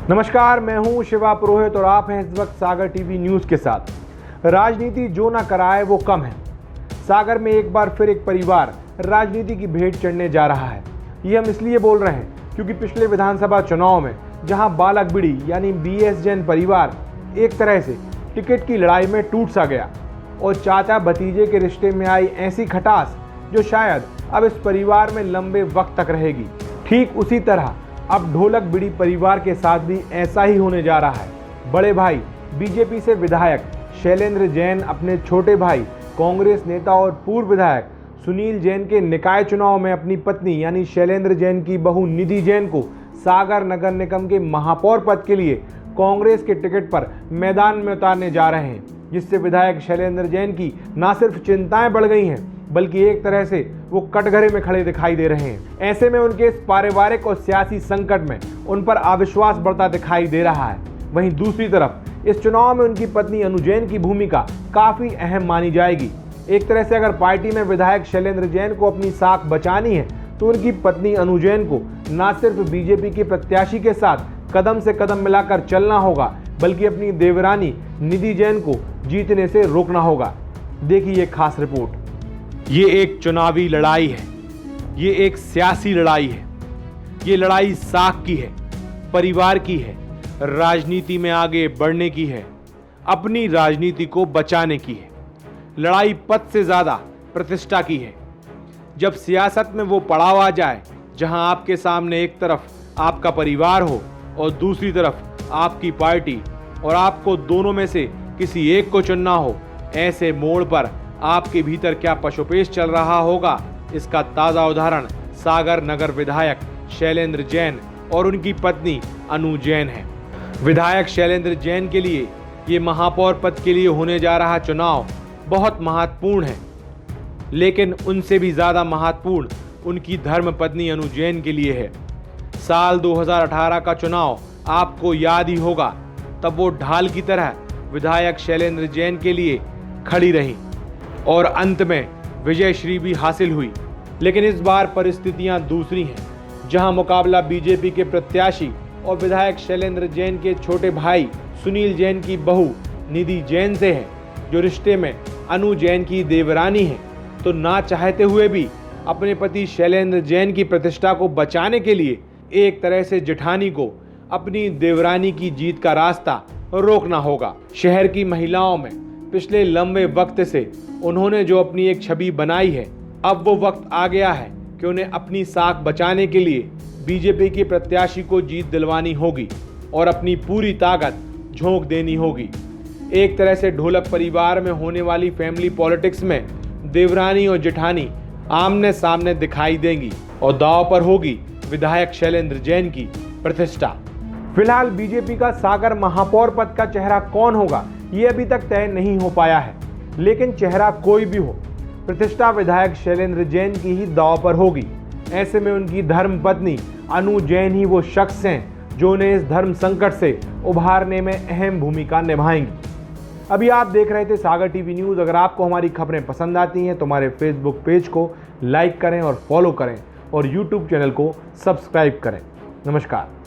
नमस्कार, मैं हूं शिवा पुरोहित और आप हैं इस वक्त सागर टीवी न्यूज़ के साथ। राजनीति जो ना कराए वो कम है। सागर में एक बार फिर एक परिवार राजनीति की भेंट चढ़ने जा रहा है। ये हम इसलिए बोल रहे हैं क्योंकि पिछले विधानसभा चुनाव में जहां बालक बिड़ी यानी बीएस जैन परिवार एक तरह से टिकट की लड़ाई में टूट सा गया और चाचा भतीजे के रिश्ते में आई ऐसी खटास जो शायद अब इस परिवार में लंबे वक्त तक रहेगी, ठीक उसी तरह अब ढोलक बिड़ी परिवार के साथ भी ऐसा ही होने जा रहा है। बड़े भाई बीजेपी से विधायक शैलेंद्र जैन अपने छोटे भाई कांग्रेस नेता और पूर्व विधायक सुनील जैन के निकाय चुनाव में अपनी पत्नी यानी शैलेंद्र जैन की बहू निधि जैन को सागर नगर निगम के महापौर पद के लिए कांग्रेस के टिकट पर मैदान में उतारने जा रहे हैं, जिससे विधायक शैलेंद्र जैन की न सिर्फ चिंताएं बढ़ गई हैं बल्कि एक तरह से वो कटघरे में खड़े दिखाई दे रहे हैं। ऐसे में उनके इस पारिवारिक और सियासी संकट में उन पर अविश्वास बढ़ता दिखाई दे रहा है। वहीं दूसरी तरफ इस चुनाव में उनकी पत्नी अनु जैन की भूमिका काफी अहम मानी जाएगी। एक तरह से अगर पार्टी में विधायक शैलेंद्र जैन को अपनी साख बचानी है तो उनकी पत्नी अनु जैन को न सिर्फ बीजेपी के प्रत्याशी के साथ कदम से कदम मिलाकर चलना होगा बल्कि अपनी देवरानी निधि जैन को जीतने से रोकना होगा। देखिए ये खास रिपोर्ट। ये एक चुनावी लड़ाई है, ये एक सियासी लड़ाई है, ये लड़ाई साख की है, परिवार की है, राजनीति में आगे बढ़ने की है, अपनी राजनीति को बचाने की है। लड़ाई पद से ज्यादा प्रतिष्ठा की है। जब सियासत में वो पड़ाव आ जाए जहां आपके सामने एक तरफ आपका परिवार हो और दूसरी तरफ आपकी पार्टी और आपको दोनों में से किसी एक को चुनना हो, ऐसे मोड़ पर आपके भीतर क्या पशुपेश चल रहा होगा, इसका ताजा उदाहरण सागर नगर विधायक शैलेंद्र जैन और उनकी पत्नी अनु जैन है। विधायक शैलेंद्र जैन के लिए ये महापौर पद के लिए होने जा रहा चुनाव बहुत महत्वपूर्ण है, लेकिन उनसे भी ज्यादा महत्वपूर्ण उनकी धर्म पत्नी अनु जैन के लिए है। साल 2018 का चुनाव आपको याद ही होगा, तब वो ढाल की तरह विधायक शैलेंद्र जैन के लिए खड़ी रही और अंत में विजय श्री भी हासिल हुई। लेकिन इस बार परिस्थितियां दूसरी हैं, जहां मुकाबला बीजेपी के प्रत्याशी और विधायक शैलेंद्र जैन के छोटे भाई सुनील जैन की बहू निधि जैन से है, जो रिश्ते में अनु जैन की देवरानी है। तो ना चाहते हुए भी अपने पति शैलेंद्र जैन की प्रतिष्ठा को बचाने के लिए एक तरह से जेठानी को अपनी देवरानी की जीत का रास्ता रोकना होगा। शहर की महिलाओं में पिछले लंबे वक्त से उन्होंने जो अपनी एक छवि बनाई है, अब वो वक्त आ गया है कि उन्हें अपनी साख बचाने के लिए बीजेपी के प्रत्याशी को जीत दिलवानी होगी और अपनी पूरी ताकत झोंक देनी होगी। एक तरह से ढोलक परिवार में होने वाली फैमिली पॉलिटिक्स में देवरानी और जेठानी आमने सामने दिखाई देंगी और दांव पर होगी विधायक शैलेंद्र जैन की प्रतिष्ठा। फिलहाल बीजेपी का सागर महापौर पद का चेहरा कौन होगा ये अभी तक तय नहीं हो पाया है, लेकिन चेहरा कोई भी हो, प्रतिष्ठा विधायक शैलेंद्र जैन की ही दांव पर होगी। ऐसे में उनकी धर्म पत्नी अनु जैन ही वो शख्स हैं जो उन्हें इस धर्म संकट से उभारने में अहम भूमिका निभाएंगी। अभी आप देख रहे थे सागर टीवी न्यूज़। अगर आपको हमारी खबरें पसंद आती हैं तो हमारे फेसबुक पेज को लाइक करें और फॉलो करें और यूट्यूब चैनल को सब्सक्राइब करें। नमस्कार।